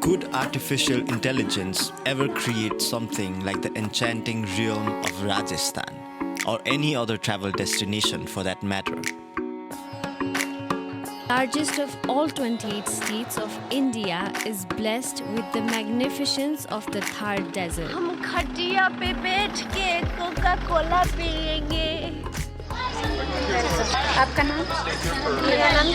Could artificial intelligence ever create something like the enchanting realm of Rajasthan, or any other travel destination for that matter? Largest of all 28 states of India is blessed with the magnificence of the Thar Desert. हम खटिया पे बैठ के Coca Cola पियेंगे। आपका नाम? मेरा नाम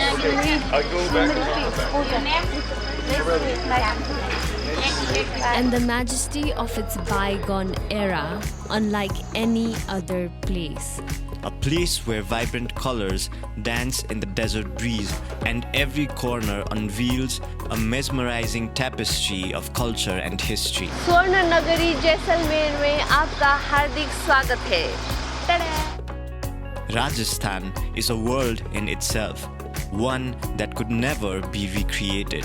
And the majesty of its bygone era, unlike any other place. A place where vibrant colors dance in the desert breeze and every corner unveils a mesmerizing tapestry of culture and history. स्वर्ण नगरी जैसलमेर में आपका हार्दिक स्वागत है। Rajasthan is a world in itself, one that could never be recreated.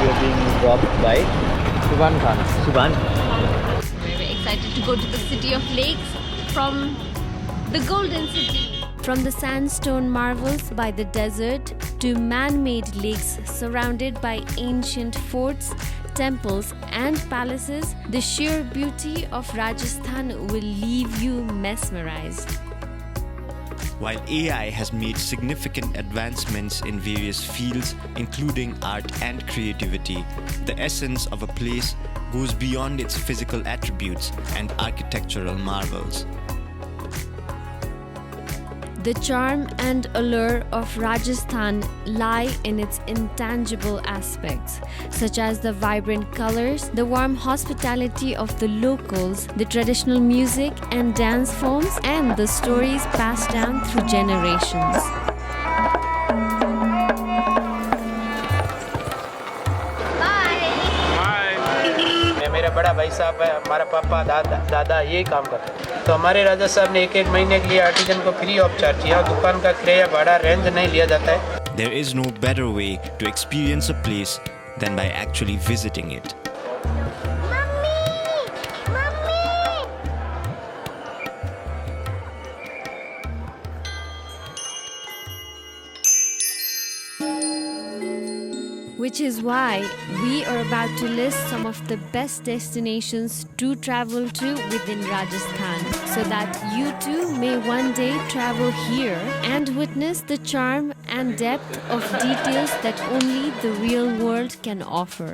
We are being dropped by Subhan Khan. Subhan. Very excited to go to the city of lakes from the Golden City. From the sandstone marvels by the desert to man-made lakes surrounded by ancient forts, temples and palaces, the sheer beauty of Rajasthan will leave you mesmerized. While AI has made significant advancements in various fields, including art and creativity, the essence of a place goes beyond its physical attributes and architectural marvels. The charm and allure of Rajasthan lie in its intangible aspects, such as the vibrant colors, the warm hospitality of the locals, the traditional music and dance forms, and the stories passed down through generations. मेरा बड़ा भाई साहब है, हमारा पापा दादा यही काम करते हैं। तो हमारे राजा साहब ने एक महीने के लिए आर्टिजन को फ्री ऑफ चार्ज किया। दुकान का किराया भाड़ा रेंज नहीं लिया जाता है। There is no better way to experience a place than by actually visiting it. Which is why we are about to list some of the best destinations to travel to within Rajasthan, so that you too may one day travel here and witness the charm and depth of details that only the real world can offer.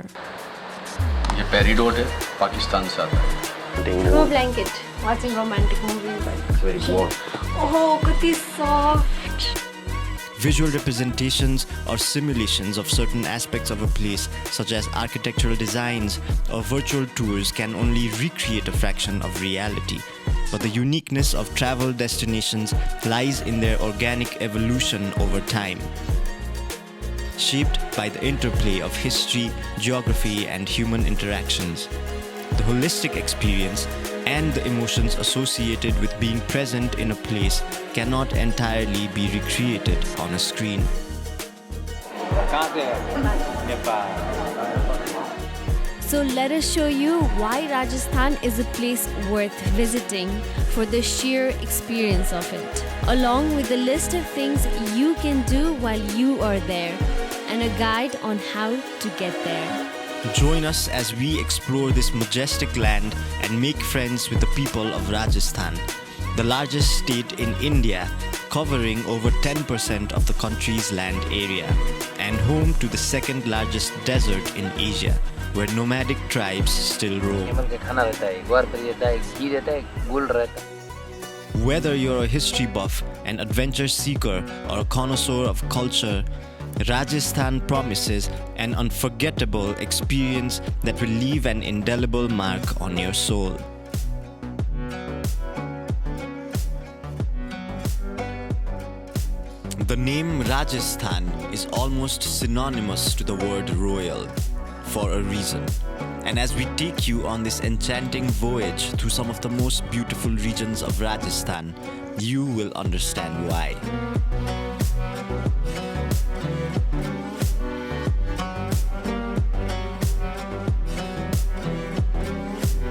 ये peridot है, पाकिस्तान से आता है। Throw blanket, watching romantic movies. It's very warm. Oh, कितनी soft. Visual representations or simulations of certain aspects of a place, such as architectural designs or virtual tours, can only recreate a fraction of reality. But the uniqueness of travel destinations lies in their organic evolution over time, shaped by the interplay of history, geography, and human interactions. The holistic experience and the emotions associated with being present in a place cannot entirely be recreated on a screen. So let us show you why Rajasthan is a place worth visiting for the sheer experience of it, along with a list of things you can do while you are there and a guide on how to get there. Join us as we explore this majestic land and make friends with the people of Rajasthan, the largest state in India, covering over 10% of the country's land area, and home to the second largest desert in Asia, where nomadic tribes still roam. Whether you're a history buff, an adventure seeker, or a connoisseur of culture, Rajasthan promises an unforgettable experience that will leave an indelible mark on your soul. The name Rajasthan is almost synonymous to the word royal, for a reason. And as we take you on this enchanting voyage through some of the most beautiful regions of Rajasthan, you will understand why.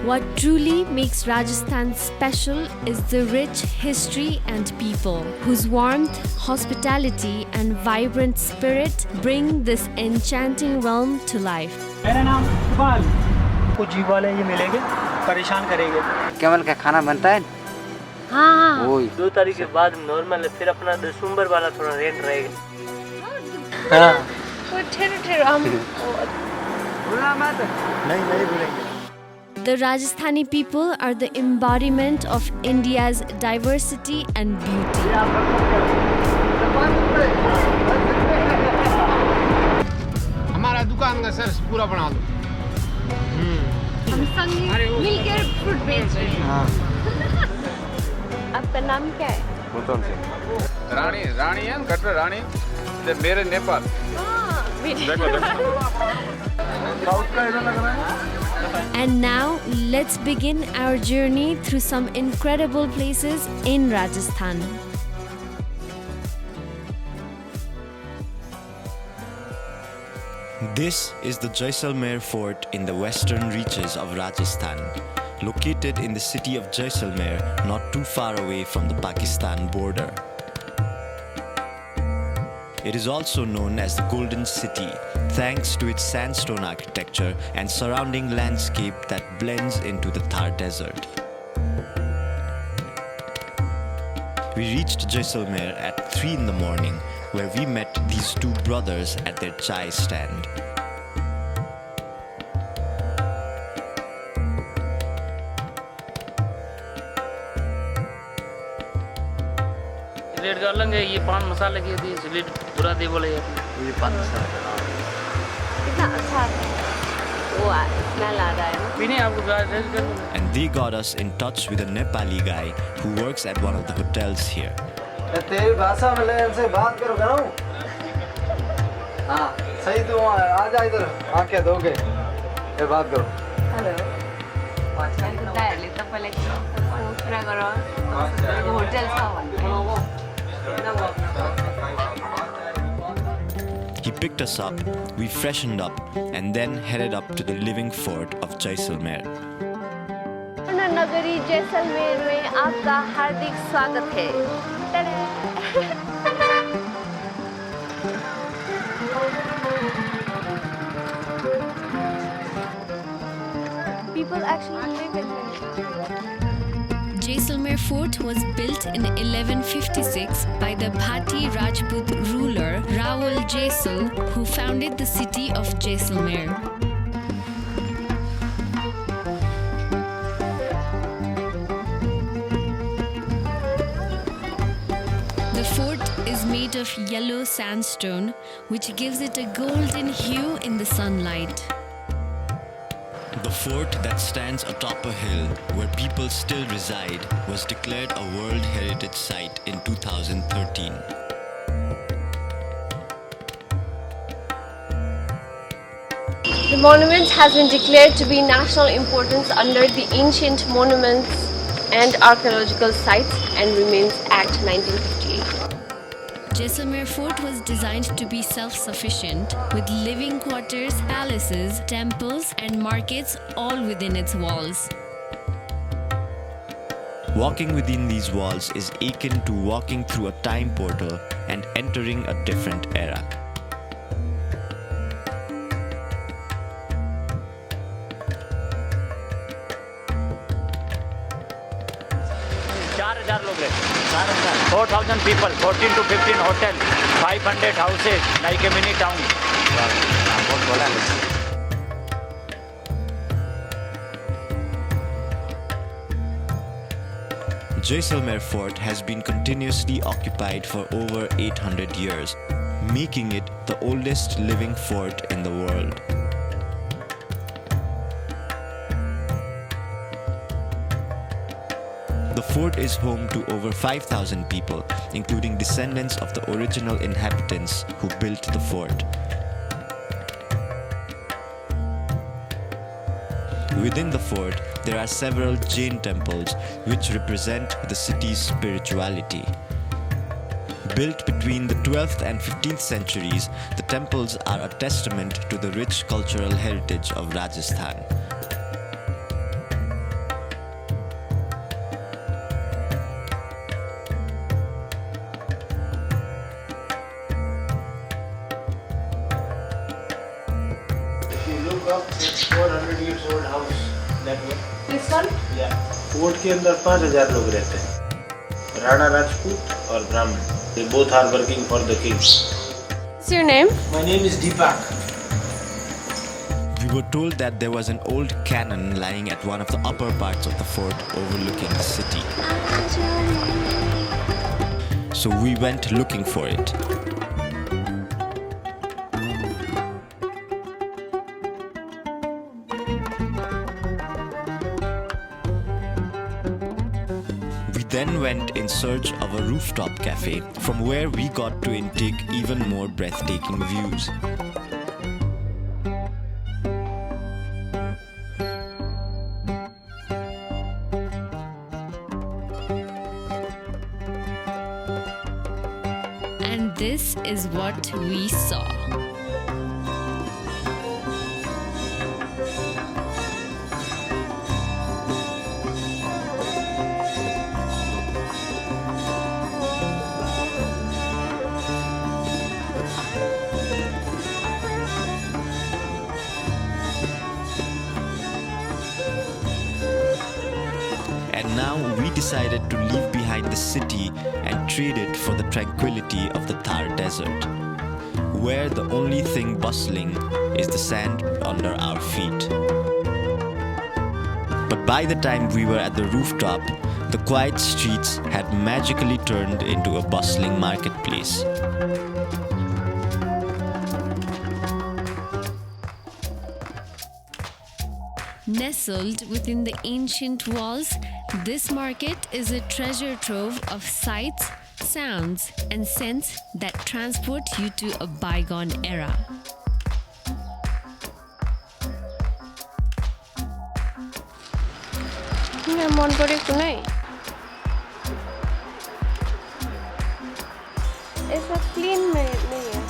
What truly makes Rajasthan special is the rich history and people, whose warmth, hospitality, and vibrant spirit bring this enchanting realm to life. मेरा नाम इकबाल। कुछ जीव वाले ये मिलेंगे, परेशान करेंगे। केवल का खाना बनता है? हाँ। वही 2 तारीख के बाद नॉर्मल है, फिर अपना दिसंबर वाला थोड़ा रेंट रहेगा। हाँ। ठहरो हम भूलना मत। नहीं भूलेंगे। The Rajasthani people are the embodiment of India's diversity and beauty. हमारा दुकान का सर पूरा बना दो। हम संग मिलकर फ्रूट बेच रहे हैं। आपका नाम क्या है? रानी है कटरा रानी मेरे Nepal And now, let's begin our journey through some incredible places in Rajasthan. This is the Jaisalmer Fort in the western reaches of Rajasthan, located in the city of Jaisalmer, not too far away from the Pakistan border. It is also known as the Golden City, thanks to its sandstone architecture and surrounding landscape that blends into the Thar Desert. We reached Jaisalmer at 3 in the morning, where we met these two brothers at their chai stand. Rate कर लेंगे, ये पान मसाला के दिए sweet पूरा दे बोले ये पान मसाला कितना अच्छा है। वो स्मेल आ रहा है ना। पीने आपको रेट कर दूंगा। And they got us in touch with a Nepali guy who works at one of the hotels here. तेरी भाषा में ले इनसे बात करो करो। हाँ सही तो आ जा इधर आके दोगे ये बात करो। हेलो। डायली तो पहले पूरा करो। होटल सा He picked us up, we freshened up, and then headed up to the living fort of Jaisalmer. नगरी जैसलमेर में आपका हार्दिक स्वागत है। People actually live in there. Jaisalmer Fort was built in 1156 by the Bhati Rajput ruler Rawal Jaisal, who founded the city of Jaisalmer. The fort is made of yellow sandstone, which gives it a golden hue in the sunlight. The fort that stands atop a hill where people still reside was declared a World Heritage Site in 2013. The monument has been declared to be national importance under the Ancient Monuments and Archaeological Sites and remains Act 1958. Jaisalmer Fort was designed to be self-sufficient, with living quarters, palaces, temples, and markets all within its walls. Walking within these walls is akin to walking through a time portal and entering a different era. लोग हैं 4,000 people, 14 to 15 hotel, 500 houses, like a mini town. बहुत बड़ा है। Jaisalmer Fort has been continuously occupied for over 800 years, making it the oldest living fort in the world. The fort is home to over 5,000 people, including descendants of the original inhabitants who built the fort. Within the fort, there are several Jain temples which represent the city's spirituality. Built between the 12th and 15th centuries, the temples are a testament to the rich cultural heritage of Rajasthan. look up, it's 400 years old house. That one. This one? Yeah. Fort के अंदर 5000 लोग रहते हैं. राणा राजपूत और ब्राह्मण. They both are working for the king. What's your name? My name is Deepak. We were told that there was an old cannon lying at one of the upper parts of the fort overlooking the city. So we went looking for it. We then went in search of a rooftop cafe from where we got to intake even more breathtaking views. And this is what we saw. And now we decided to leave behind the city and trade it for the tranquility of the Thar Desert, where the only thing bustling is the sand under our feet. But by the time we were at the rooftop, the quiet streets had magically turned into a bustling marketplace. Nestled within the ancient walls, this market is a treasure trove of sights, sounds, and scents that transport you to a bygone era. मन परेको नै. ऐसा clean नहीं है.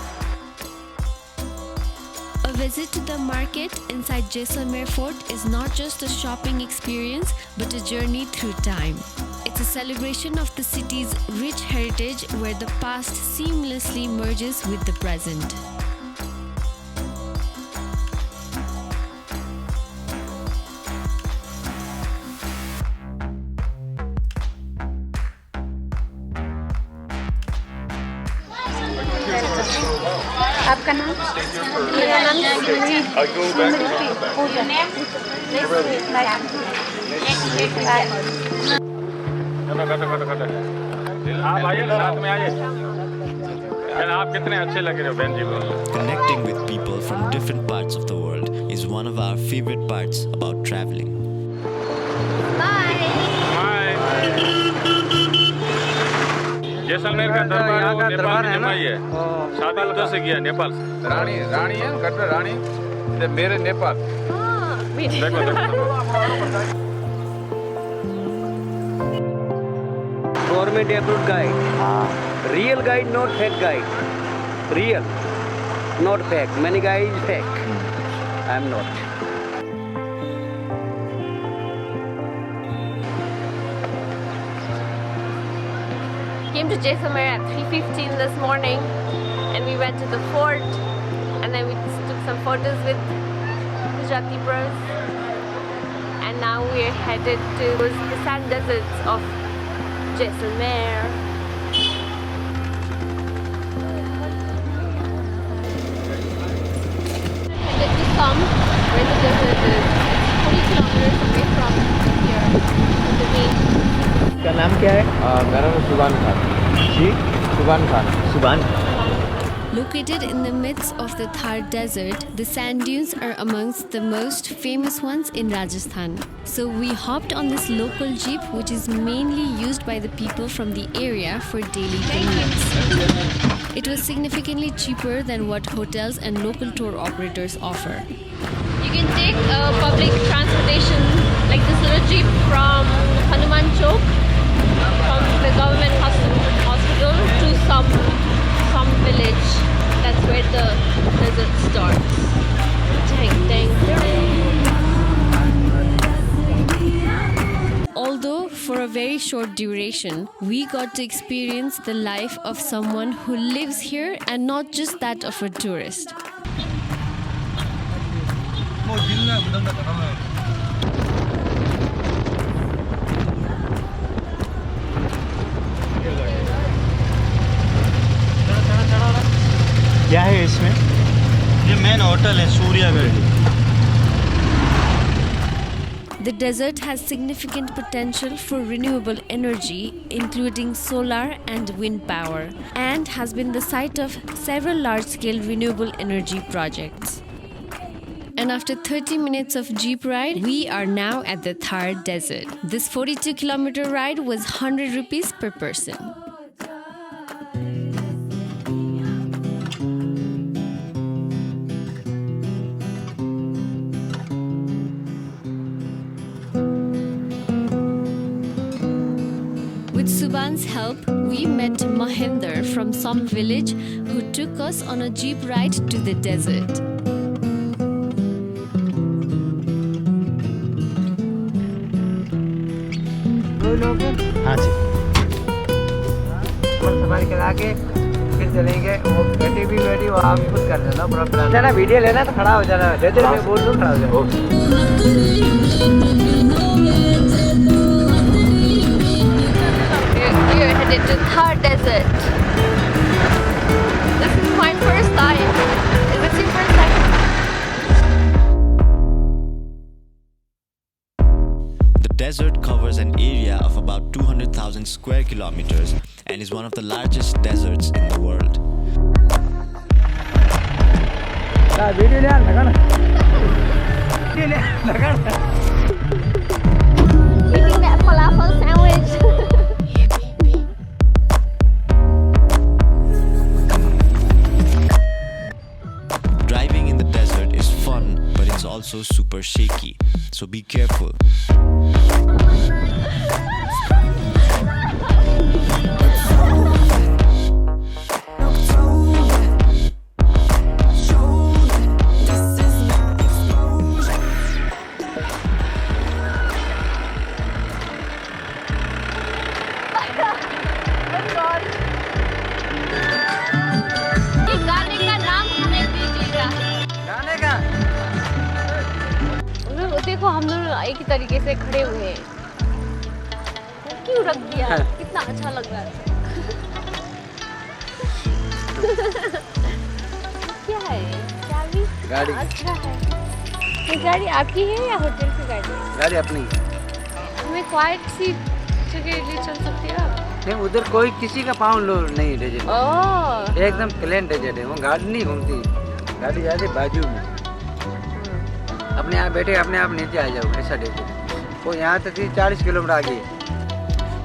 A visit to the market inside Jaisalmer Fort is not just a shopping experience but a journey through time. It's a celebration of the city's rich heritage where the past seamlessly merges with the present. आपका नाम? मेरा नाम सुमृति. आप आइए साथ में आइए. आप कितने अच्छे लग रहे हो बहन जी को. Connecting with people from different parts of the world is one of our favorite parts about traveling. Jaisalmer का दरबार है, नेपाल में जमाई है. शादी उधर से किया नेपाल से. रानी है गटर रानी ते मेरे नेपाल. देखो government approved guide. Real guide, not fake guide. Real, not fake. Many guys fake. I am not. Came to Jaisalmer at 3:15 this morning, and we went to the fort, and then we took some photos with Gujarati bros, and now we're headed to the sand deserts of Jaisalmer. Headed to Some, where the desert is. It's 40 kilometers away from here, from the main. क्या नाम क्या है? मेरा नाम सुबान खान. जी? Subhan Khan. Subhan. Located in the midst of the Thar Desert, the sand dunes are amongst the most famous ones in Rajasthan. So we hopped on this local jeep, which is mainly used by the people from the area for daily commutes. It was significantly cheaper than what hotels and local tour operators offer. You can take public transportation like this little jeep from Hanuman Chowk, from the government hospital to some village. That's where the desert starts. Dang, dang, dang. Although for a very short duration, we got to experience the life of someone who lives here and not just that of a tourist. क्या है इसमें? ये main hotel है Suryagarh. The desert has significant potential for renewable energy, including solar and wind power, and has been the site of several large-scale renewable energy projects. And after 30 minutes of jeep ride, we are now at the Thar Desert. This 42-kilometer ride was 100 rupees per person. With Subhan's help, we met Mahinder from some village who took us on a jeep ride to the desert. हाँ जी। Safari करा के फिर चलेंगे। वो बैठी भी बैठी वो आप खुद कर देना पूरा प्लान। जाना वीडियो लेना तो खड़ा हो जाना। डेजर्ट में बोल दो खड़ा हो जाओ। We are headed to Thar Desert. This is my first time. Is this your first time? The desert covers an area of about 200,000 square kilometers and is one of the largest deserts in the world. Video ले लगा ना। Video ले लगा ना। Eating that falafel sandwich. Driving in the desert is fun, but it's also super shaky, so be careful. ये गाने का नाम हमें दीजिएगा। गाने का देखो हम दोनों एक ही तरीके से खड़े हुए हैं। क्यों रख दिया? कितना अच्छा लग रहा है। क्या है? चाबी? गाड़ी। अच्छा है। ये गाड़ी आपकी है या होटल की गाड़ी है? गाड़ी अपनी। हमें क्वाइट सी जगह ले चल सकते हो आप? नहीं उधर कोई किसी का पाँव लो नहीं डेजर्ट। ओह। एकदम प्लेन डेजर्ट है। वो गाड़ी नहीं घूमती। गाड़ी जाती बाजू में। अपने आप बैठे अपने आप नीचे आ जाओ ऐसा डेजर्ट। वो यहाँ तक 40 किलोमीटर आगे।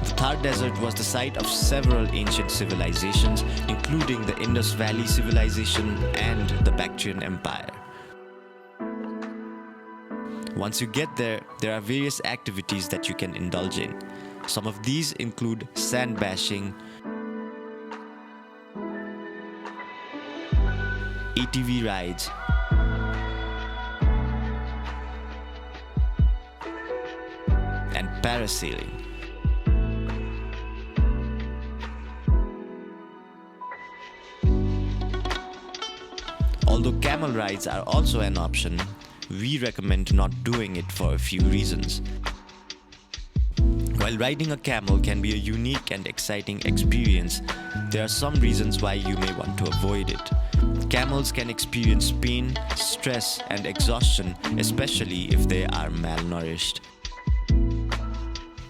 The Thar Desert was the site of several ancient civilizations, including the Indus Valley Civilization and the Bactrian Empire. Once you get there, there are various activities that you can indulge in. Some of these include sand bashing, ATV rides, and parasailing. Although camel rides are also an option, we recommend not doing it for a few reasons. While riding a camel can be a unique and exciting experience, there are some reasons why you may want to avoid it. Camels can experience pain, stress, and exhaustion, especially if they are malnourished.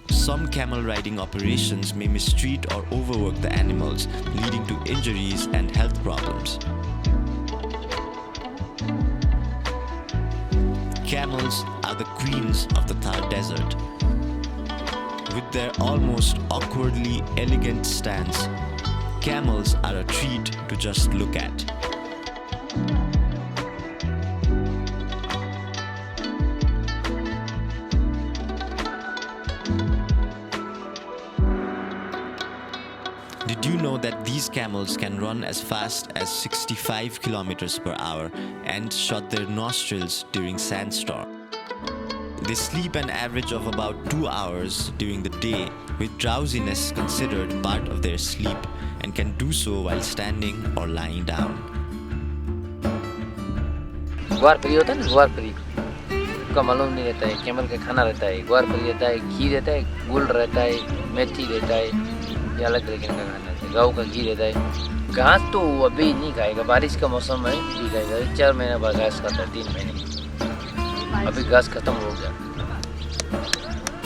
Some camel riding operations may mistreat or overwork the animals, leading to injuries and health problems. Camels are the queens of the Thar Desert. With their almost awkwardly elegant stance, camels are a treat to just look at. Did you know that these camels can run as fast as 65 kilometers per hour and shut their nostrils during sandstorm? They sleep an average of about 2 hours during the day, with drowsiness considered part of their sleep, and can do so while standing or lying down. वारपरी होता है ना वारपरी आपका मालूम नहीं रहता है। Camel का खाना रहता है, ग्वारफली रहता है, घी रहता है, गुड़ रहता है, मेथी रहता है, ये अलग तरीके का खाना रहता है। गाँव का घी रहता है। घास तो अभी नहीं खाएगा, बारिश का मौसम है भी खाएगा। 4 महीने बाद घास खाता है, 3 महीने। अभी घास खत्म हो गया।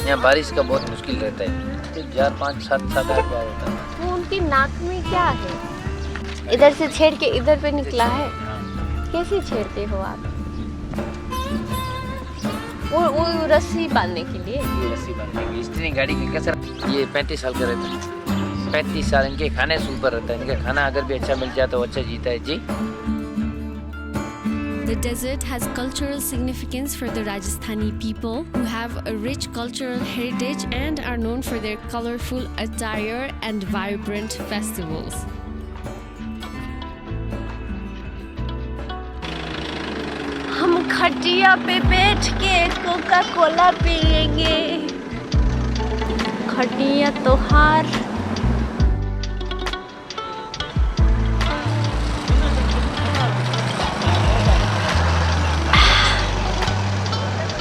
यहाँ बारिश का बहुत मुश्किल रहता है, 4, 5, 7, 8 बार होता है। वो उनकी नाक में क्या है? इधर से छेड़ के इधर पे निकला है। कैसे छेड़ते हो आप? वो रस्सी बांधने के लिए। ये रस्सी बांधने की स्टीयरिंग गाड़ी की कसर। ये 35 साल का रहता है। 35 साल इनके खाने से ऊपर रहता है। इनका खाना अगर भी अच्छा मिल जाए तो अच्छा जीता है जी। The desert has cultural significance for the Rajasthani people, who have a rich cultural heritage and are known for their colorful attire and vibrant festivals. हम खटिया पे बैठ के कोका कोला पियेंगे। खटिया तोहार।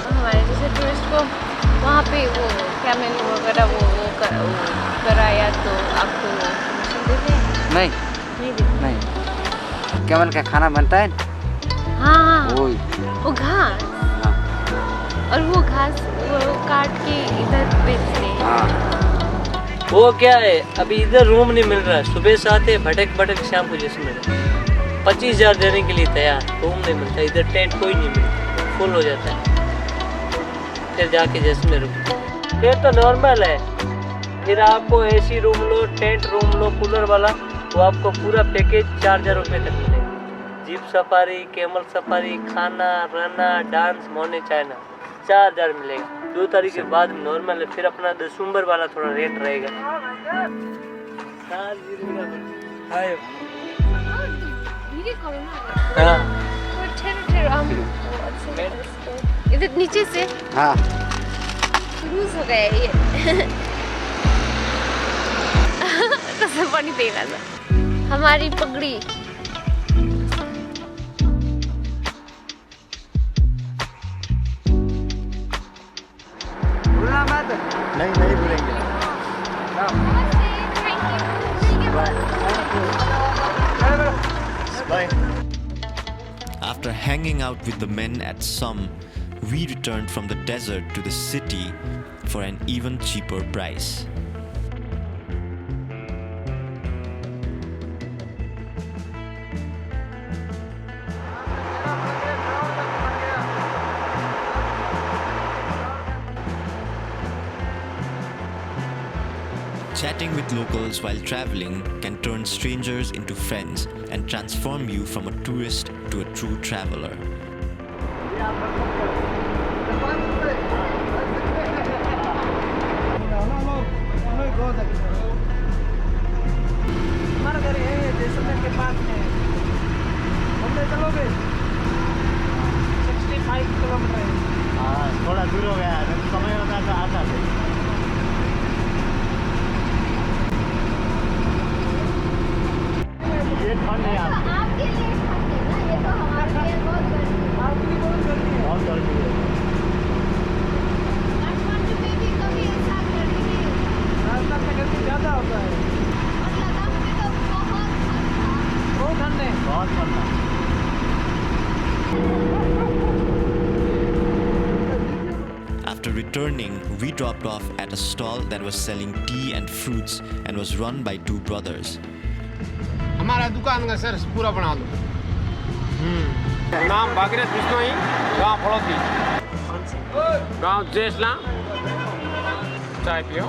हमारे जैसे टूरिस्ट को वहाँ पे वो क्या मेनू वगैरह वो कराया तो आपको देते हैं? नहीं नहीं देते। नहीं, कैमल का खाना बनता है। हाँ वो घास। और वो घास वो काट के इधर बेचते हैं। वो क्या है, अभी इधर रूम नहीं मिल रहा है। सुबह से आते भटक शाम को जैसे मिले 25,000 देने के लिए तैयार, रूम नहीं मिलता इधर। टेंट कोई नहीं मिलता, फुल हो जाता है। फिर जाके जैसे में रुको, फिर तो नॉर्मल है। फिर आपको एसी रूम लो, टेंट रूम लो, कूलर वाला, वो आपको पूरा पैकेज 4,000 रुपये तक मिलेगा। जीप सफारी, कैमल सफारी, खाना, रहना, डांस, मोने चाइना 4,000 मिलेगा। 2 तारीख के बाद नॉर्मल है। फिर अपना दिसंबर वाला थोड़ा रेट रहेगा। हाँ इधर नीचे से हाँ लूज हो गया ये। तो सब पानी दे रहा था। हमारी पगड़ी नहीं भूलेंगे। After hanging out with the men at Sum, we returned from the desert to the city for an even cheaper price. Chatting with locals while traveling can turn strangers into friends and transform you from a tourist to a true traveler. हमारा घर है जैसलमेर के पास में। घूमने चलोगे? 65 kilometre है। हाँ, थोड़ा दूर हो गया है। समय होता तो आता थे। ये ठंड है यार। आपके लिए ठंड है ना, ये तो हमारे लिए बहुत गर्मी है। आपके लिए बहुत गर्मी है। बहुत गर्मी है। काठमांडू में भी कभी ऐसा गर्मी नहीं होता। राजस्थान में गर्मी ज़्यादा होता है। और लद्दाख में तो बहुत ठंड था। बहुत ठंड है। बहुत ठंड है। After returning, we dropped off at a stall that was selling tea and fruits and was run by 2 brothers. हमारा दुकान का सर पूरा बना दो। नाम भागीरथ बिश्नोई, गाँव फड़ौती, गाँव जेसला। चाय पियो।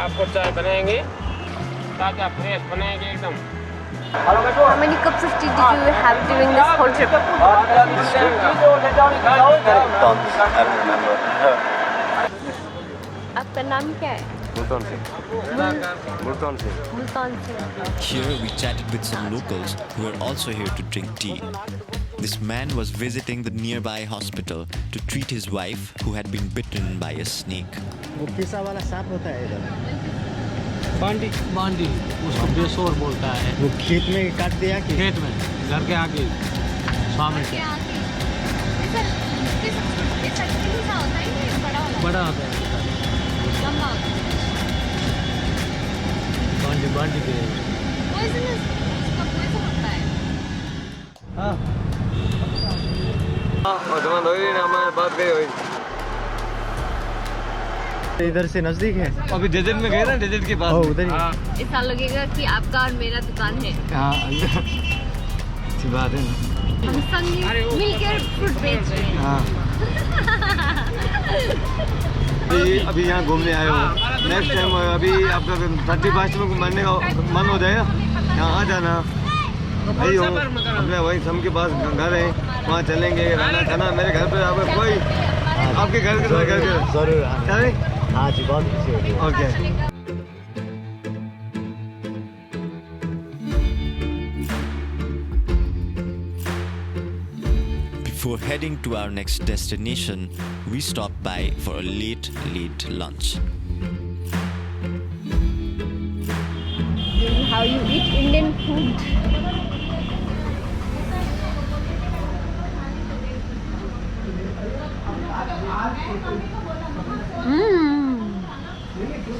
आपको चाय बनाएंगे, ताजा फ्रेश बनाएंगे एकदम। How many cups of tea did you have during this whole trip? आपका नाम क्या है? मुल्तान से। मुल्तान से। Here we chatted with some locals who were also here to drink tea. This man was visiting the nearby hospital to treat his wife who had been bitten by a snake. वो पिसा वाला सांप होता है इधर। बांडी उसको बेसोर बोलता है। वो खेत में काट दिया कि खेत में घर के आगे स्वामी के बड़ा आता है लंबा होता है। बांटी पे Poisonous, इसका poison होता है। इधर से नजदीक है। अभी डेजर्ट में गए ना, डेजर्ट के पास उधर ही। ऐसा लगेगा कि आपका और मेरा दुकान है। हाँ अच्छी बात है ना। हम संग मिलकर फ्रूट बेच रहे हैं। हाँ अभी यहाँ घूमने आए हो, नेक्स्ट टाइम अभी आपका 31 में मरने का मन हो जाएगा, यहाँ आ जाना। वही हो अपने वही सम के पास घर है, वहाँ चलेंगे, रहना खाना मेरे घर पे। आपको कोई आपके घर के साथ घर पे जरूर। चले। हाँ जी, बहुत खुशी होगी। Okay. Before heading to our next destination, we stopped by for a late lunch. This is how you eat Indian food.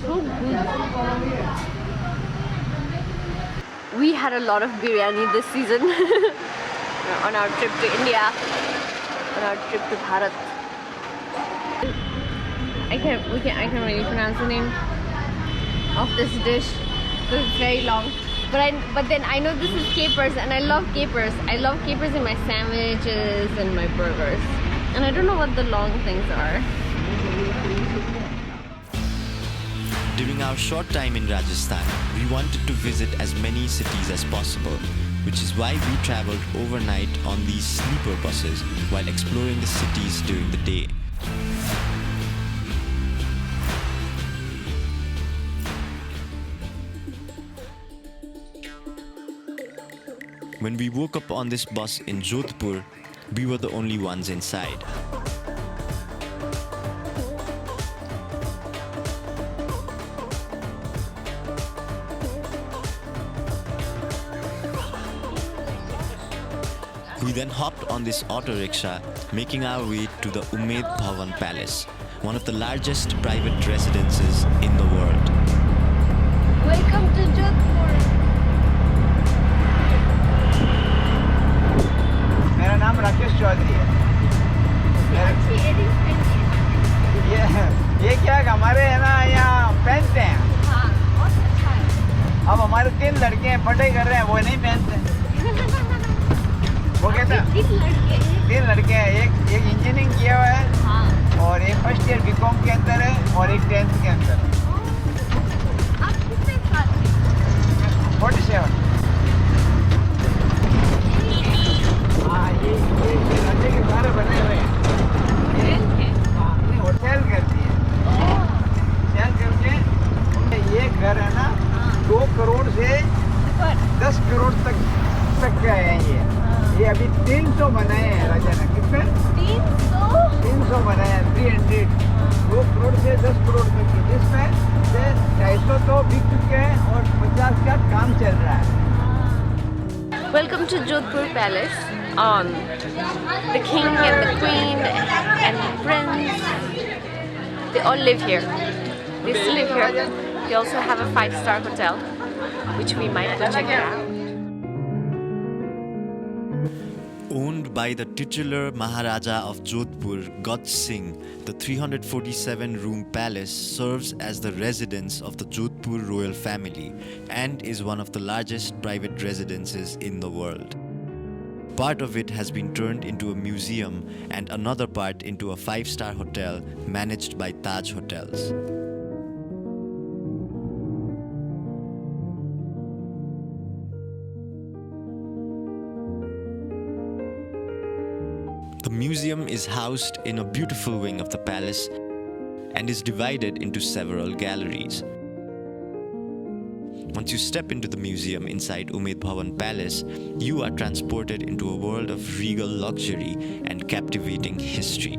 So good. We had a lot of biryani this season on our trip to India, on our trip to Bharat. I can't really pronounce the name of this dish because it's very long. But then I know this is capers, and I love capers. I love capers in my sandwiches and my burgers. And I don't know what the long things are. During our short time in Rajasthan, we wanted to visit as many cities as possible, which is why we traveled overnight on these sleeper buses while exploring the cities during the day. When we woke up on this bus in Jodhpur, we were the only ones inside. We then hopped on this auto rickshaw, making our way to the Umaid Bhawan Palace, one of the largest private residences in the world. Welcome to Jodhpur. मेरा नाम राकेश चौधरी है। ये क्या है, हमारे है ना यहाँ पहनते हैं। हाँ, बहुत अच्छा है। अब हमारे 3 लड़के हैं, पढ़ाई कर रहे हैं, वो नहीं पहनते। वो कहता है 3 लड़के हैं, एक इंजीनियरिंग किया हुआ है। हाँ। और एक फर्स्ट ईयर बीकॉम के अंदर है और एक 10th के अंदर है। आप कितने साल के? 47। हाँ, ये राज्य के बारे बने हुए हैं। हाँ, ये होटल करती है। होटल करके ये घर है ना 2 करोड़ से 10 करोड़ तक का है ये अभी 300 बनाए हैं राजा ने। कितने? 300 बनाए हैं। 300 2 करोड़ से 10 करोड़ तक की, जिसमें से 250 तो बिक चुके हैं और 50 का काम चल रहा है। Welcome to Jodhpur Palace. The king and the queen and the prince, they all live here. They still live here. They also have a 5-star hotel, which we might go check it out. Owned by the titular Maharaja of Jodhpur, Gaj Singh, the 347-room palace serves as the residence of the Jodhpur royal family and is one of the largest private residences in the world. Part of it has been turned into a museum and another part into a 5-star hotel managed by Taj Hotels. The museum is housed in a beautiful wing of the palace and is divided into several galleries. Once you step into the museum inside Umaid Bhawan Palace, you are transported into a world of regal luxury and captivating history.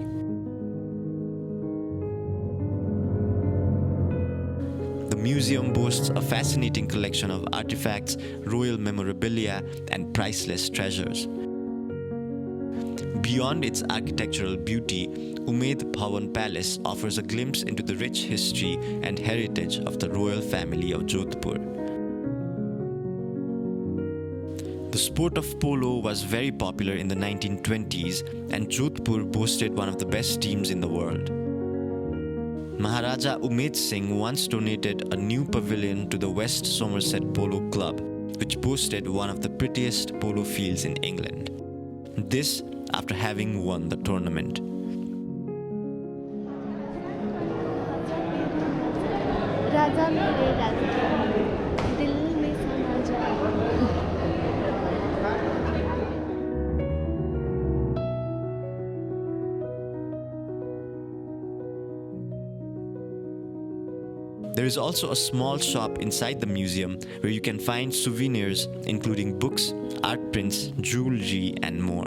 The museum boasts a fascinating collection of artifacts, royal memorabilia, and priceless treasures. Beyond its architectural beauty, Umaid Bhawan Palace offers a glimpse into the rich history and heritage of the royal family of Jodhpur. The sport of polo was very popular in the 1920s, and Jodhpur boasted one of the best teams in the world. Maharaja Umaid Singh once donated a new pavilion to the West Somerset Polo Club, which boasted one of the prettiest polo fields in England. This after having won the tournament. राजा मेरे राजा दिल में समा जाए. There is also a small shop inside the museum where you can find souvenirs including books, art prints, jewelry, and more.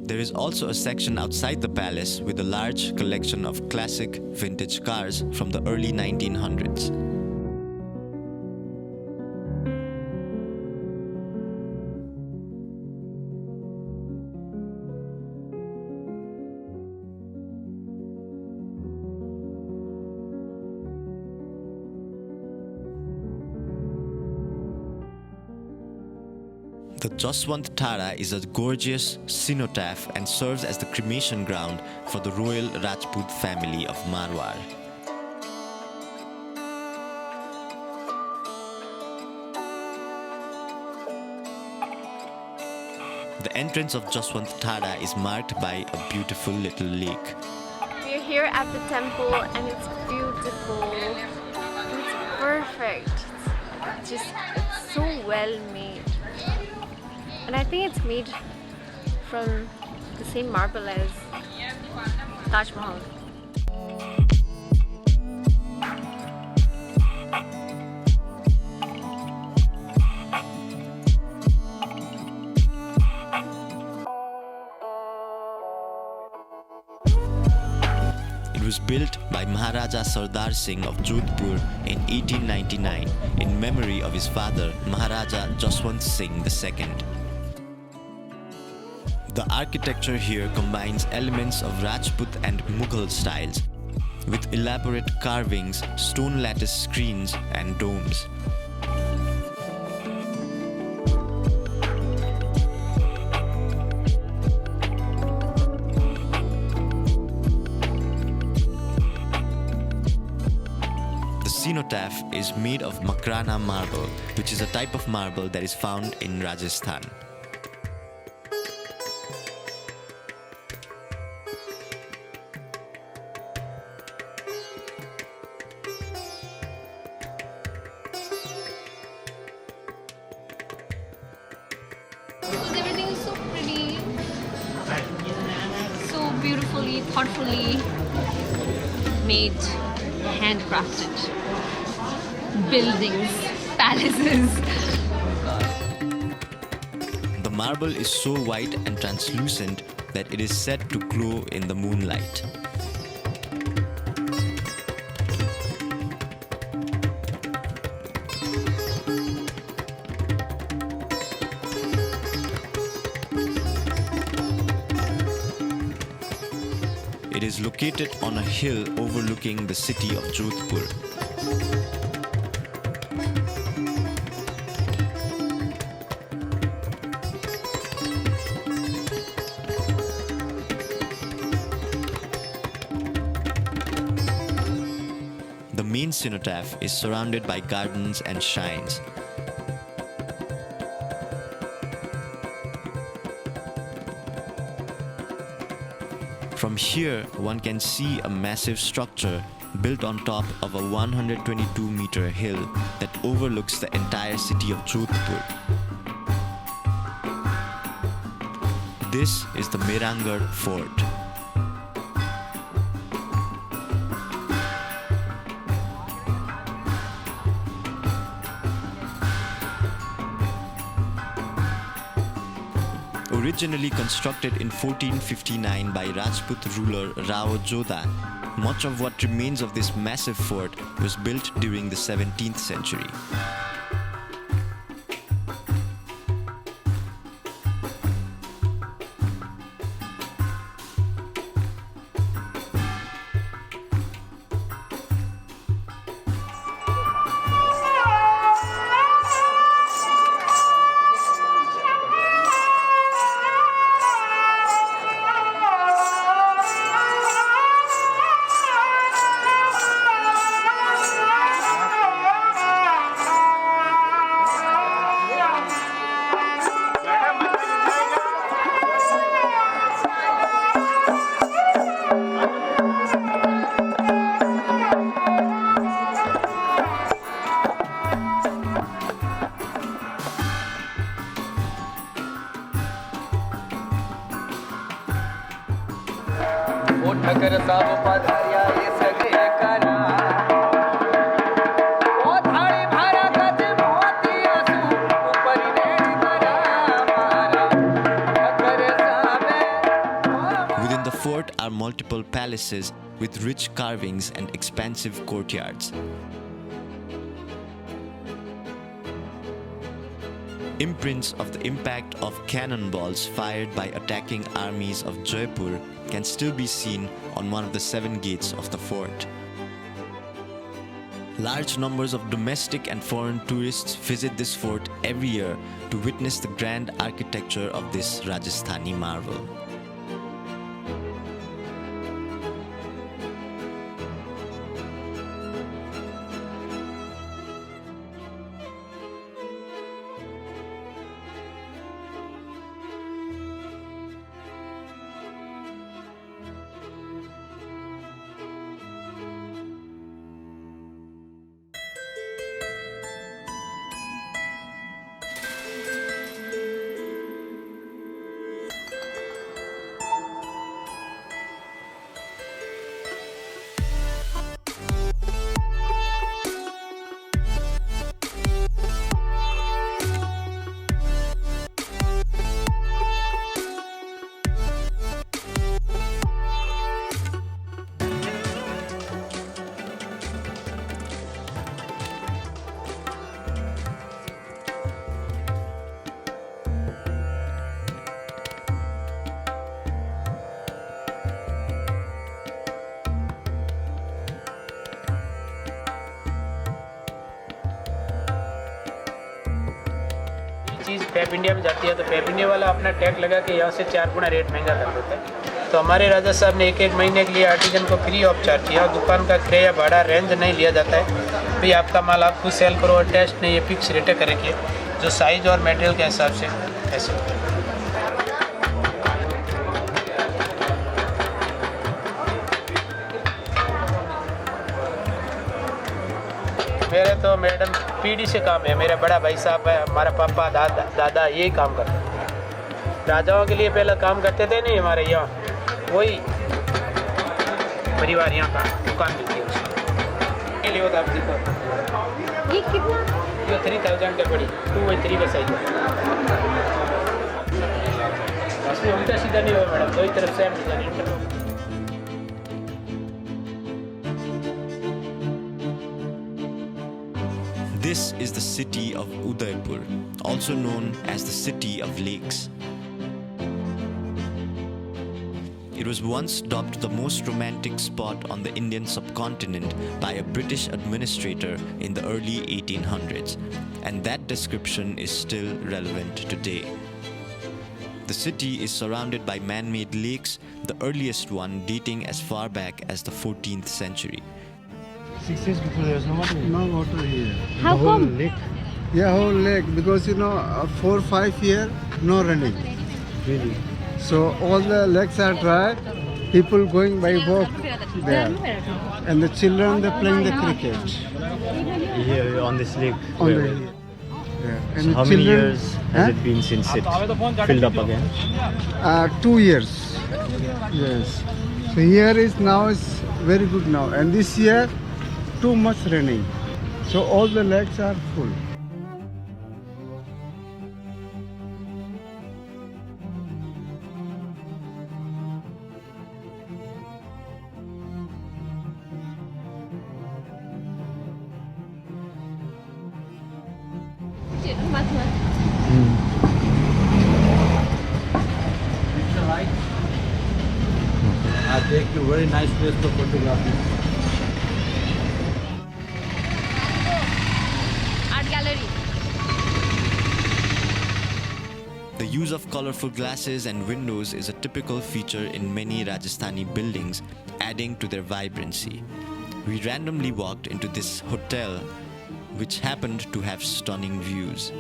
There is also a section outside the palace with a large collection of classic vintage cars from the early 1900s. The Jaswant Thara is a gorgeous cenotaph and serves as the cremation ground for the royal Rajput family of Marwar. The entrance of Jaswant Thara is marked by a beautiful little lake. We're here at the temple and it's beautiful. It's perfect. It's so well made. And I think it's made from the same marble as Taj Mahal. It was built by Maharaja Sardar Singh of Jodhpur in 1899 in memory of his father Maharaja Jaswant Singh II. The architecture here combines elements of Rajput and Mughal styles, with elaborate carvings, stone lattice screens, and domes. The cenotaph is made of Makrana marble, which is a type of marble that is found in Rajasthan. Everything is so pretty, so beautifully, thoughtfully made, handcrafted. Buildings, palaces. The marble is so white and translucent that it is said to glow in the moonlight. It is located on a hill overlooking the city of Jodhpur. The main cenotaph is surrounded by gardens and shrines. From here, one can see a massive structure built on top of a 122-meter hill that overlooks the entire city of Jodhpur. This is the Mehrangarh Fort. Originally constructed in 1459 by Rajput ruler Rao Jodha, much of what remains of this massive fort was built during the 17th century. Within the fort are multiple palaces with rich carvings and expansive courtyards. Imprints of the impact of cannonballs fired by attacking armies of Jaipur can still be seen on one of the 7 gates of the fort. Large numbers of domestic and foreign tourists visit this fort every year to witness the grand architecture of this Rajasthani marvel. चीज़ पैप India में जाती है तो pipe India वाला अपना tag लगा के यहाँ से 4 गुना रेट महंगा कर देता है। तो हमारे राजा साहब ने 1-1 महीने के लिए आर्टिजन को फ्री ऑफ चार्ज किया। दुकान का क्रय या भाड़ा रेंज नहीं लिया जाता है। भाई आपका माल आप खुद सेल करो और टेस्ट नहीं, ये फिक्स रेट करेंगे जो साइज़ और मटेरियल के हिसाब से ऐसे। मेरे तो मैडम पीढ़ी से काम है। मेरा बड़ा भाई साहब है, हमारा पापा दादा यही काम करते हैं। राजाओं के लिए पहले काम करते थे नहीं हमारे यहाँ, वही परिवार यहाँ का दुकान भी थी उसके लिए होता। ये कितना? ये 3000 का पड़ी, 2x3 का साइज। उसमें उल्टा सीधा नहीं हुआ मैडम, 2 तरफ से design. This is the city of Udaipur, also known as the City of Lakes. It was once dubbed the most romantic spot on the Indian subcontinent by a British administrator in the early 1800s, and that description is still relevant today. The city is surrounded by man-made lakes, the earliest one dating as far back as the 14th century. 6 years before there was no water here. No water here. How the come? Whole lake. Yeah, whole lake, because 4-5 years no running. Really? So all the lakes are dry. People going by walk there, and the children they're playing the cricket. Here on this lake. On where- the, yeah. And So the how many children- years has it been since it filled up again? 2 years. Yes. So here is now is very good now, and this year too much raining. So all the lakes are full. I take you very nice place for photography. Art gallery. The use of colorful glasses and windows is a typical feature in many Rajasthani buildings, adding to their vibrancy. We randomly walked into this hotel, which happened to have stunning views.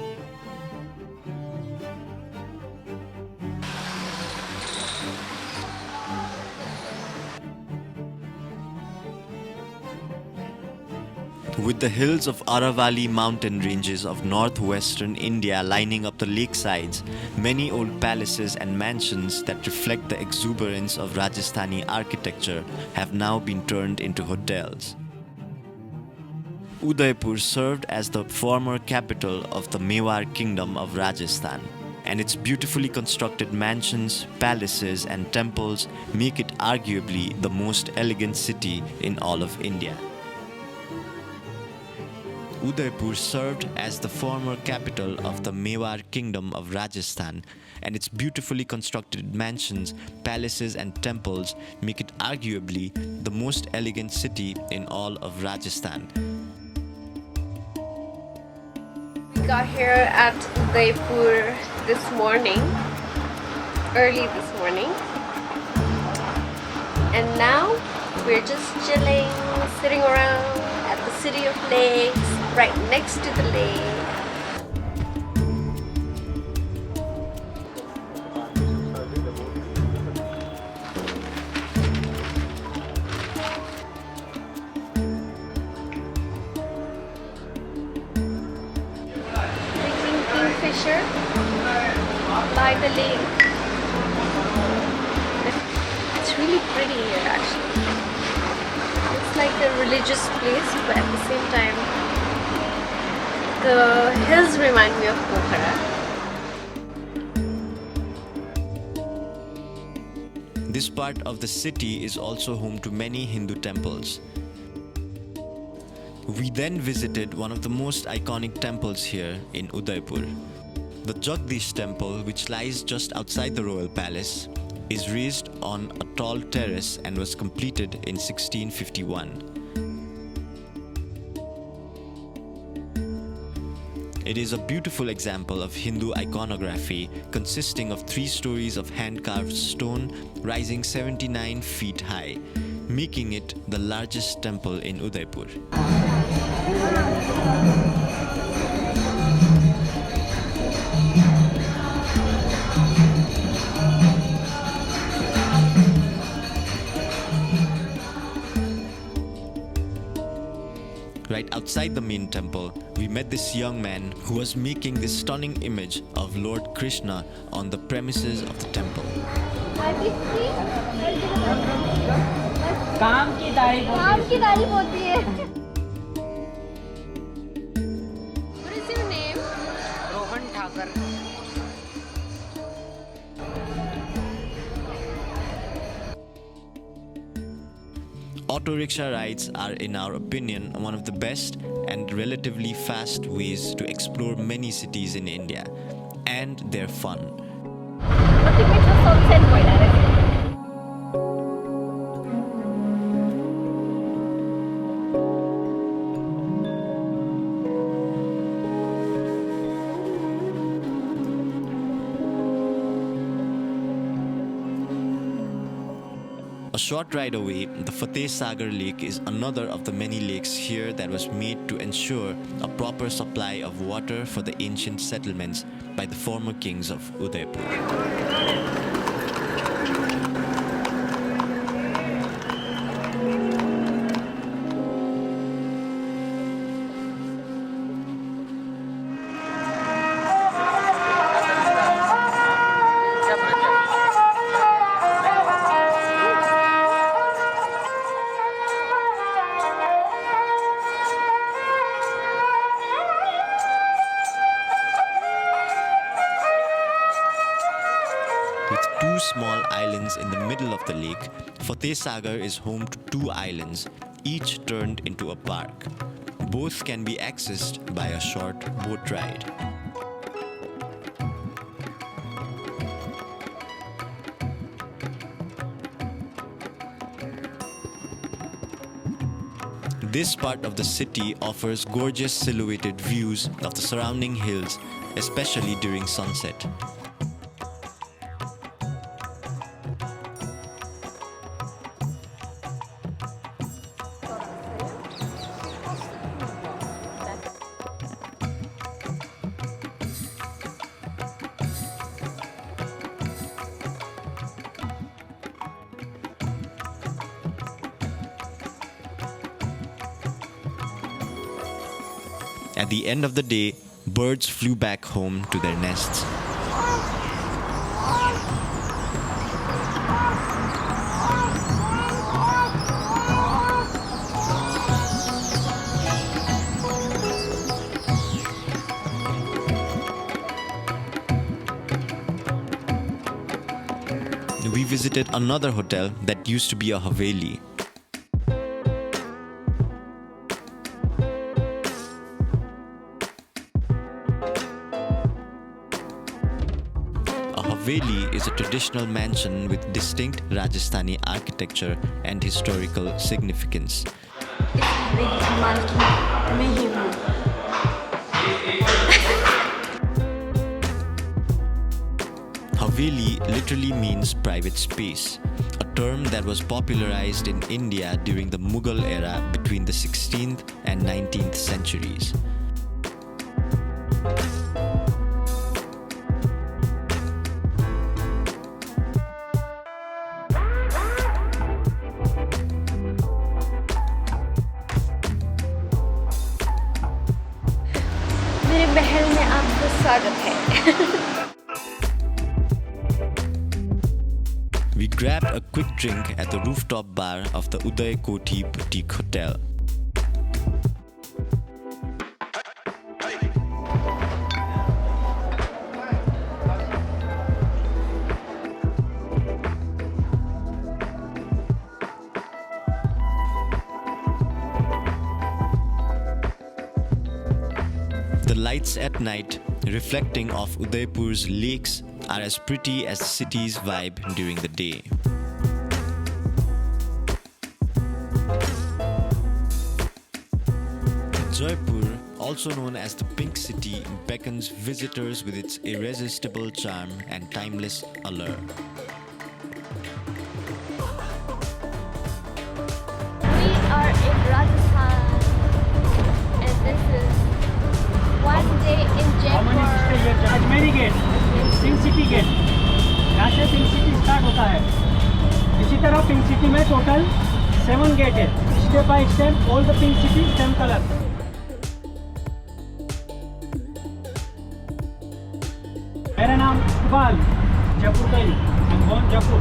With the hills of Aravalli mountain ranges of northwestern India lining up the lakesides, many old palaces and mansions that reflect the exuberance of Rajasthani architecture have now been turned into hotels. Udaipur served as the former capital of the Mewar Kingdom of Rajasthan, and its beautifully constructed mansions, palaces and temples make it arguably the most elegant city in all of India. Udaipur served as the former capital of the Mewar Kingdom of Rajasthan, and its beautifully constructed mansions, palaces and temples make it arguably the most elegant city in all of Rajasthan. We got here at Udaipur this morning, early this morning, and now we're just chilling, sitting around at the City of Lakes, right next to the lake. Drinking kingfisher by the lake. It's really pretty here actually. It's like a religious place, but at the same time the hills remind me of Pokhara. This part of the city is also home to many Hindu temples. We then visited one of the most iconic temples here in Udaipur. The Jagdish temple, which lies just outside the royal palace, is raised on a tall terrace and was completed in 1651. It is a beautiful example of Hindu iconography consisting of 3 stories of hand-carved stone rising 79 feet high, making it the largest temple in Udaipur. Right outside the main temple, we met this young man who was making this stunning image of Lord Krishna on the premises of the temple. काम की तारीफ होती है। What is your name? Rohan Thakar. Auto rickshaw rides are, in our opinion, one of the best and relatively fast ways to explore many cities in India, and they're fun. A short ride away, the Fateh Sagar Lake is another of the many lakes here that was made to ensure a proper supply of water for the ancient settlements by the former kings of Udaipur. With 2 small islands in the middle of the lake, Fateh Sagar is home to 2 islands, each turned into a park. Both can be accessed by a short boat ride. This part of the city offers gorgeous silhouetted views of the surrounding hills, especially during sunset. At the end of the day, birds flew back home to their nests. We visited another hotel that used to be a Haveli. Haveli is a traditional mansion with distinct Rajasthani architecture and historical significance. Haveli literally means private space, a term that was popularized in India during the Mughal era between the 16th and 19th centuries. We grabbed a quick drink at the rooftop bar of the Uday Kothi Boutique Hotel. The lights at night, reflecting off Udaipur's lakes, are as pretty as the city's vibe during the day. Jaipur, also known as the Pink City, beckons visitors with its irresistible charm and timeless allure. We are in Rajasthan, and this is one day in Jaipur. Ajmeri gate, pink city gate, यहाँ से pink city start होता है. इसी तरह pink city में total 7 gate है. Step by step all the pink city same colour. मेरा नाम इकबाल, जयपुर का ही. I'm born Jaipur,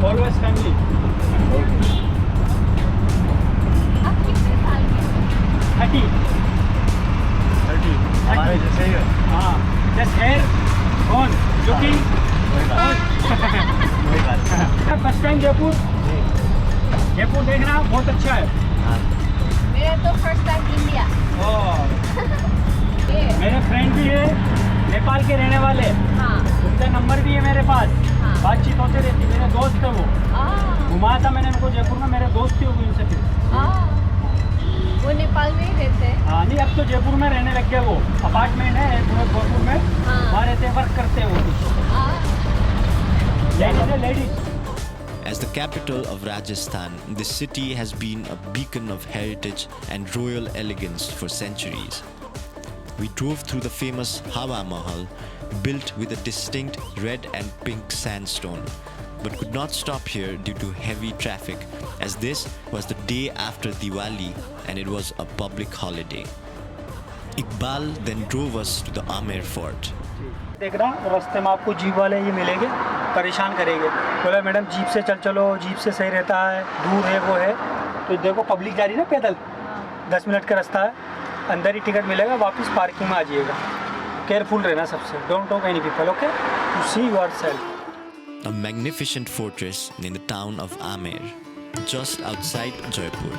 always family. आप कितने साल के? 30. हमारे जैसे ही. हाँ, just hair on, looking on. First time Jaipur. Jaipur देखना बहुत अच्छा है. मेरा तो फर्स्ट टाइम इंडिया. मेरे फ्रेंड भी है नेपाल के रहने वाले. उनका नंबर भी है मेरे पास. बातचीत होती रहती. मेरे दोस्त है वो. घुमाया था मैंने उनको जयपुर में. मेरे दोस्त थे वो उनसे. वो नेपाल में ही रहते हैं. हाँ, नहीं अब तो जयपुर में रहने लग गया. वो अपार्टमेंट है गोरखपुर में. वहाँ रहते वर्क करते हैं वो. Ladies. As the capital of Rajasthan, this city has been a beacon of heritage and royal elegance for centuries. We drove through the famous Hawa Mahal, built with a distinct red and pink sandstone, but could not stop here due to heavy traffic, as this was the day after Diwali and it was a public holiday. Iqbal then drove us to the Amer Fort. देखना रास्ते में आपको jeep वाले ये मिलेंगे, परेशान करेंगे. बोला मैडम जीप से चलो, जीप से सही रहता है, दूर है वो है. तो देखो पब्लिक जा रही है ना पैदल. 10 मिनट का रास्ता है. अंदर ही टिकट मिलेगा, वापस पार्किंग में आ जाइएगा. केयरफुल रहना सबसे. Don't talk any people, okay? To see yourself. A magnificent fortress in the town of Amer, just outside Jaipur.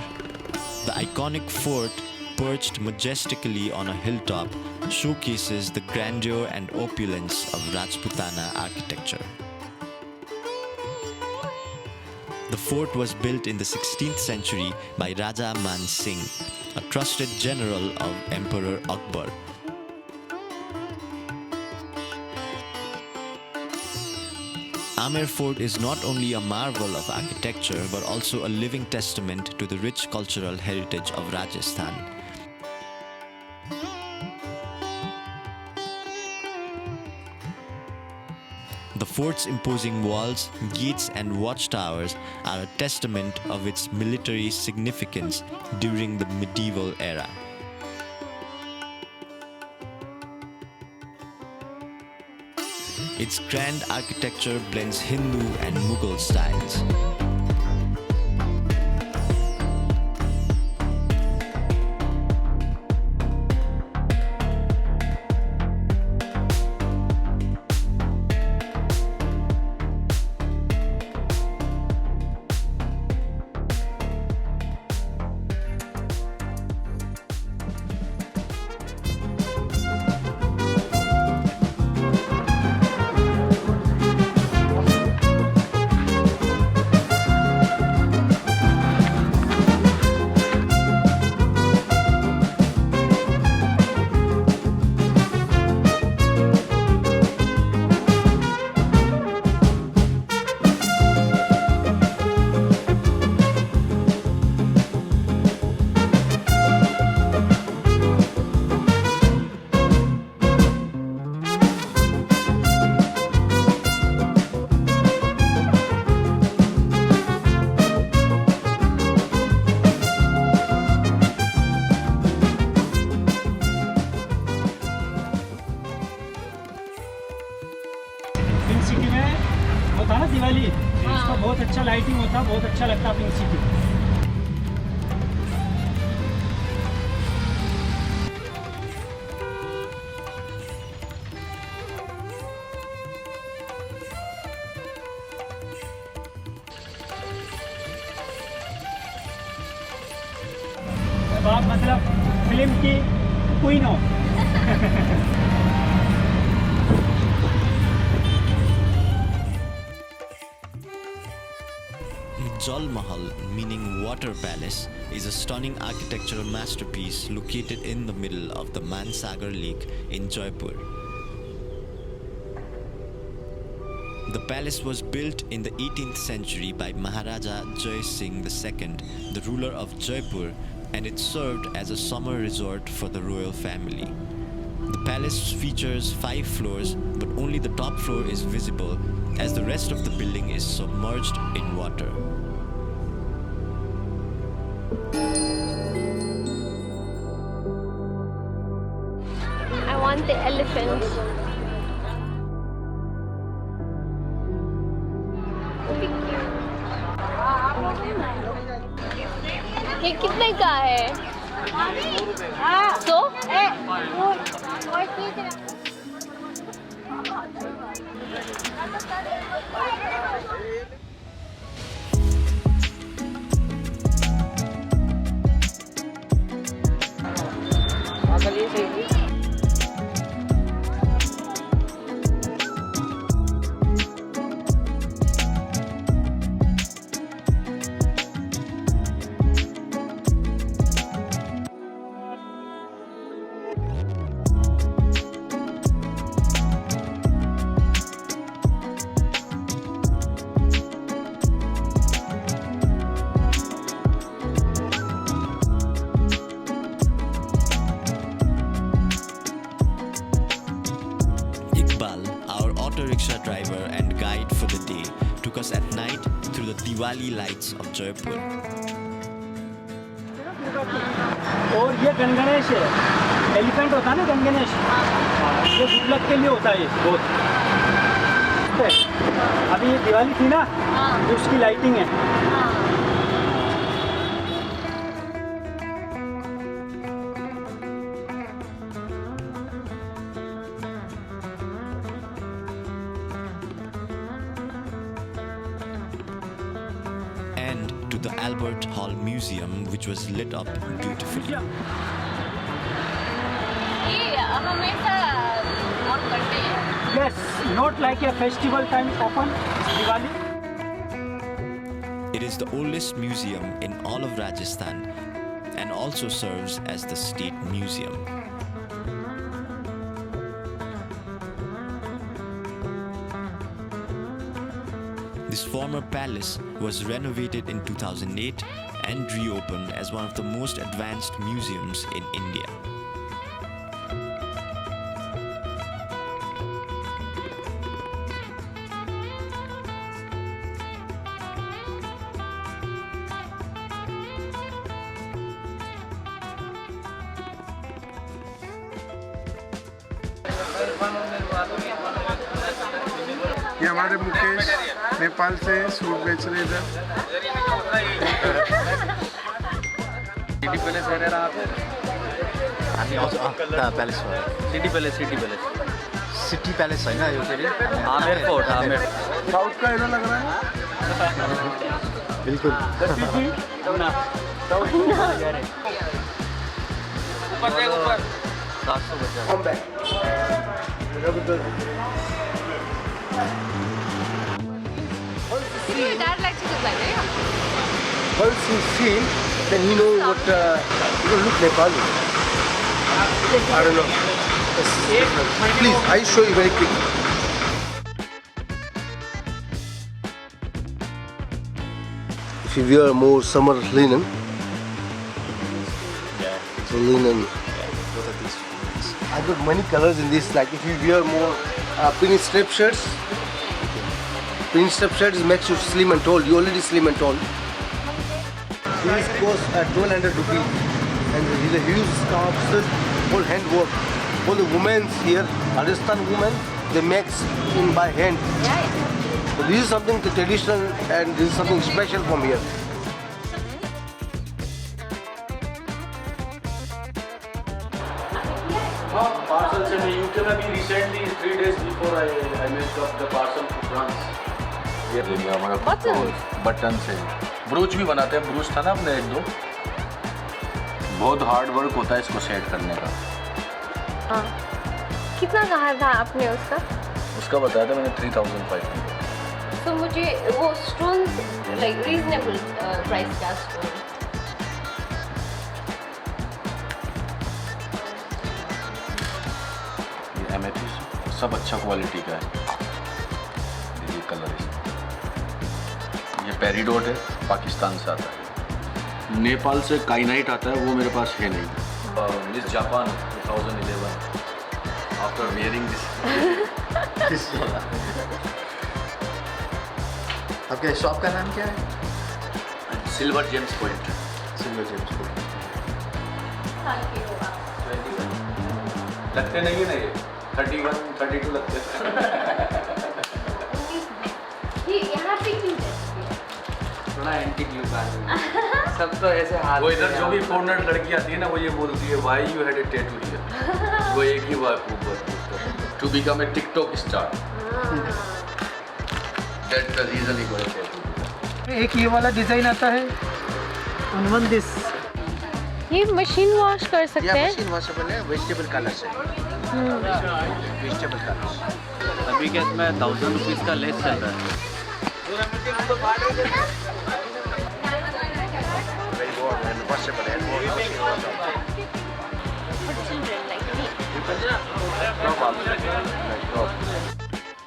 The iconic fort, perched majestically on a hilltop, showcases the grandeur and opulence of Rajputana architecture. The fort was built in the 16th century by Raja Man Singh, a trusted general of Emperor Akbar. Amer Fort is not only a marvel of architecture but also a living testament to the rich cultural heritage of Rajasthan. The fort's imposing walls, gates and watchtowers are a testament of its military significance during the medieval era. Its grand architecture blends Hindu and Mughal styles. City में होता है ना दिवाली, इसका बहुत अच्छा lighting होता, बहुत अच्छा लगता पिंक सिटी। आप मतलब फिल्म की क्वीन हो। Jal Mahal, meaning water palace, is a stunning architectural masterpiece located in the middle of the Mansagar Lake in Jaipur. The palace was built in the 18th century by Maharaja Jai Singh II, the ruler of Jaipur, and it served as a summer resort for the royal family. The palace features 5 floors, but only the top floor is visible as the rest of the building is submerged in water. I want the elephant. ये कितने का है? 100? Rickshaw driver and guide for the day took us at night through the Diwali lights of Jaipur. और ये गणगणेश है, elephant होता है ना गणगणेश, ये गुड लक के लिए होता है ये बहुत। अभी ये दिवाली थी ना, तो उसकी लाइटिंग है। To the Albert Hall Museum, which was lit up beautifully. Yes, not like a festival time open, Diwali. It is the oldest museum in all of Rajasthan and also serves as the state museum. This former palace was renovated in 2008 and reopened as one of the most advanced museums in India. ये हमारे मुकेश नेपाल से suit बेच रहे इधर। City palace है ना आप? Palace city palace city palace होइन यो के अरे आमेर फोर्ट आमेर साउथ का ऐसा लग रहा है। बिल्कुल ऊपर देख ऊपर 750 Your dad likes to design, right? Once he seen, then he know what you look Nepali. I don't know. Please, I show you very quickly. If you wear more summer linen, so linen. I got many colors in this. Like if you wear more pin strip shirts. Pin strip shirts makes you slim and tall. You already slim and tall. These cost 1200 rupees, and these are huge scarves, whole hand work. All the women here, Rajasthan women, they make in by hand. So this is something traditional, and this is something special from here. Parcel से मैं UK में भी recently 3 days before I made the parcel to France. ये लिया हमारा button से ब्रूच भी बनाते हैं। ब्रूच था ना अपने एक दो, बहुत हार्ड वर्क होता है इसको सेट करने का। कितना कहा था आपने उसका बताया था मैंने 3500। तो मुझे वो स्टोन लाइक रीजनेबल प्राइस का स्टोन एमेथिस्ट सब अच्छा क्वालिटी का है। ये कलर ये पेरिडोट है, पाकिस्तान से आता है। नेपाल से काइनाइट आता है, वो मेरे पास है नहीं। Miss Japan 2011 after wearing this आपके शॉप का नाम क्या है? Silver James point. Silver James point लगते नहीं है ना ये 31 32 लगते हैं। ये यहाँ पे क्यों थोड़ा एंटीक लुक आ रहा है। सब तो ऐसे हाथ वो इधर जो भी फॉरेनर लड़की आती है ना, वो ये बोलती है why you had a tattoo here. वो एक ही बात to become a TikTok star. That's the reason he got tattoo. एक ये वाला डिजाइन आता है on one this। ये मशीन वॉश कर सकते हैं? मशीन वॉशेबल है, वेजिटेबल कलर्स है। Vegetable colours. अभी क्या इसमें 1000 रुपीज़ का लेस चल रहा है। Very warm and washable and more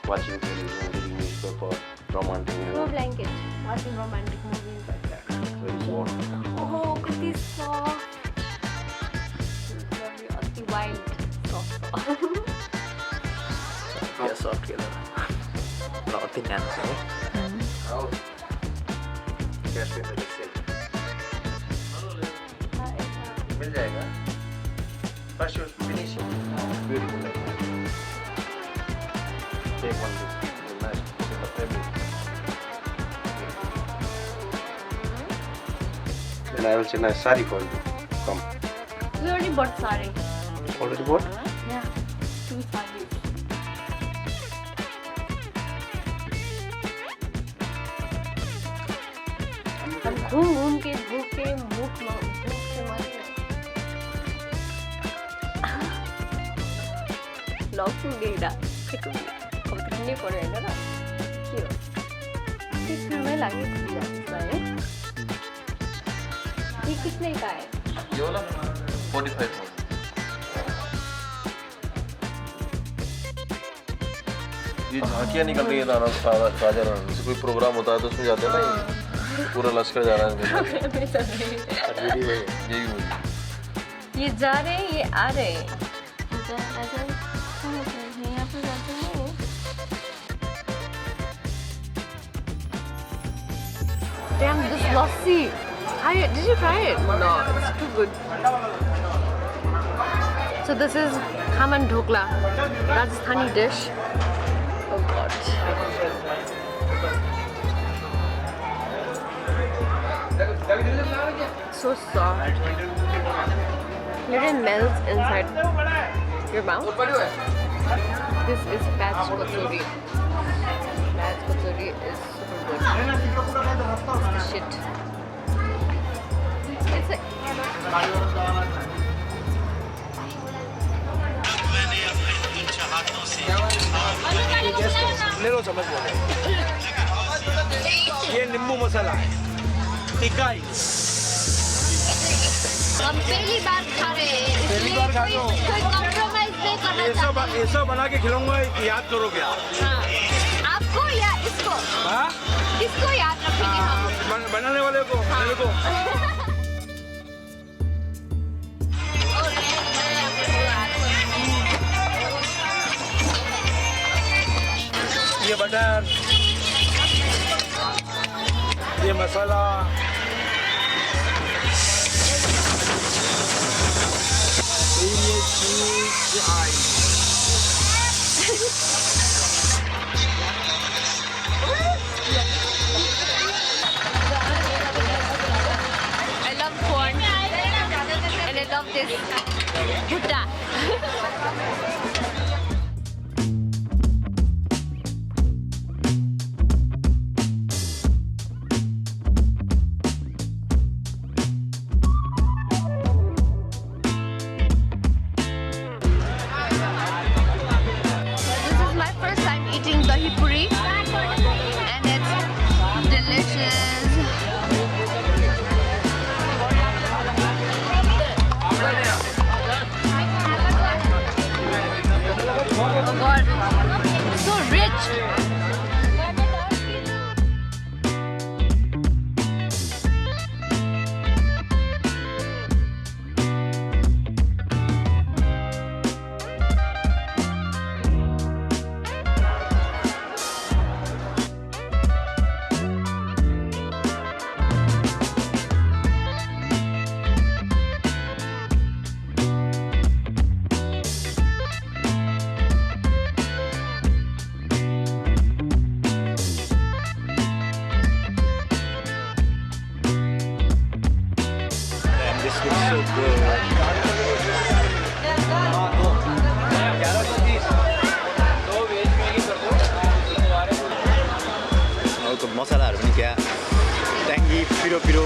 watching television, reading newspaper, romantic No movies. blanket. Watching romantic movies. Very warm. Oh, look at this soft. The wild soft. क्या soft colour बहुत ही nano है। Cash पे मिल जाएगा। First finishing beautiful है। Take one this nice fabric. Then I will say nice sari for you. Come. We already bought sari. Already bought? Yeah. 2 saris. हम घूम के भूखे भूख से मरे लॉक गेड़ा कंपनी पड़े ना क्यों इसमें वही लाके ये कितने का है? ये वाला 45,000। ये झांकियाँ निकल रही है दाना ताजा दाना से कोई प्रोग्राम होता है तो उसमें जाते हैं ना पूरा लश्कर जा रहा है यही हुई ये जा रहे हैं ये आ रहे हैं यहाँ पे जाते हैं Damn, this lassi. Did you try it? No, it's too good. So this is khaman dhokla, Rajasthani dish. Oh God. So soft. It melts inside your mouth. This is Veg Kachori. Veg Kachori is super good. It's the shit. It's like... ले लो चम्मच ये नींबू मसाला है टिक्का हम पहली बार खा रहे हैं पहली बार खा रहे हो कोई कॉम्प्रोमाइज नहीं करना चाहते ऐसा बना के खिलाऊंगा याद करोगे आप हाँ आपको या इसको हाँ किसको याद रखेंगे हम बनाने वाले को मेरे को ये बटर ये मसाला ये चीज आई I love corn and I love this bhutta. This is my first time eating dahi puri and it's delicious. Oh God, so rich. मसालाहरू पनि क्या ट्याङ्गी पिरो पिरो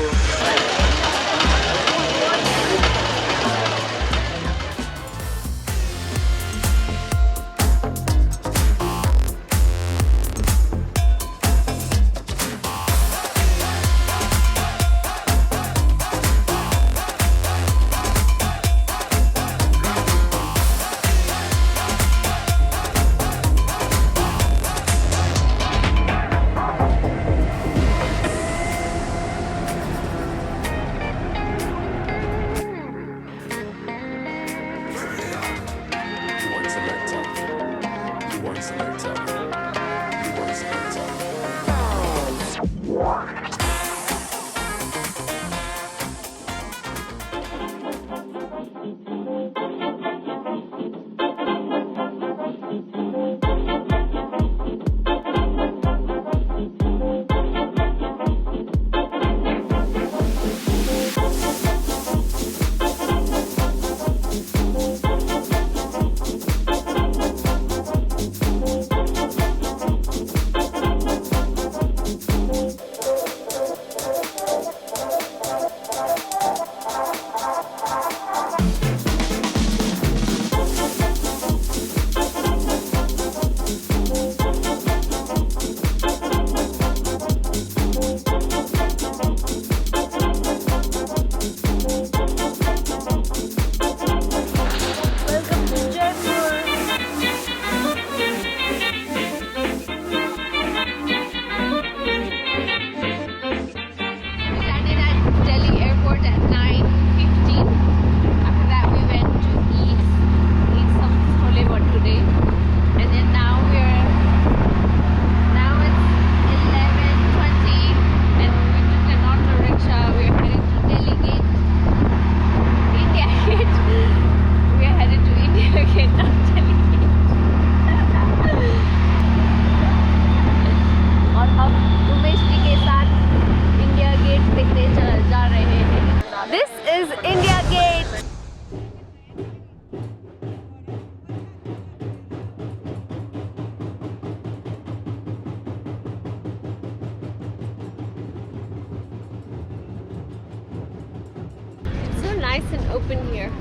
nice and open here.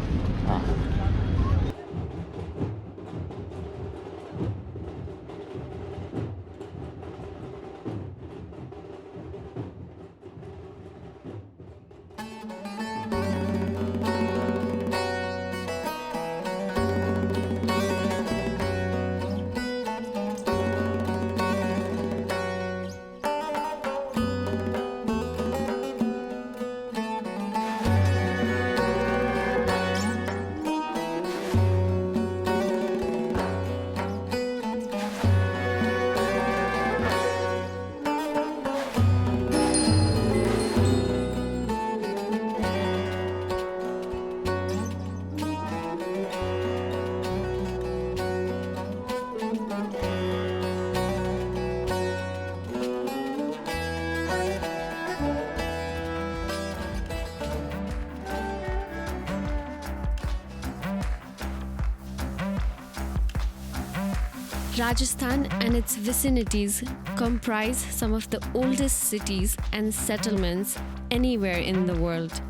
Rajasthan and its vicinities comprise some of the oldest cities and settlements anywhere in the world.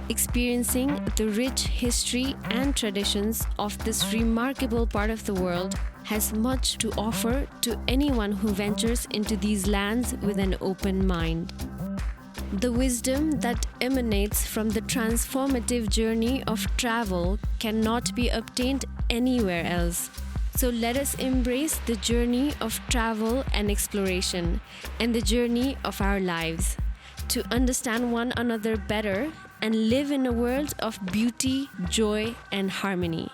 Experiencing the rich history and traditions of this remarkable part of the world has much to offer to anyone who ventures into these lands with an open mind. The wisdom that emanates from the transformative journey of travel cannot be obtained anywhere else. So let us embrace the journey of travel and exploration and the journey of our lives to understand one another better and live in a world of beauty, joy, and harmony.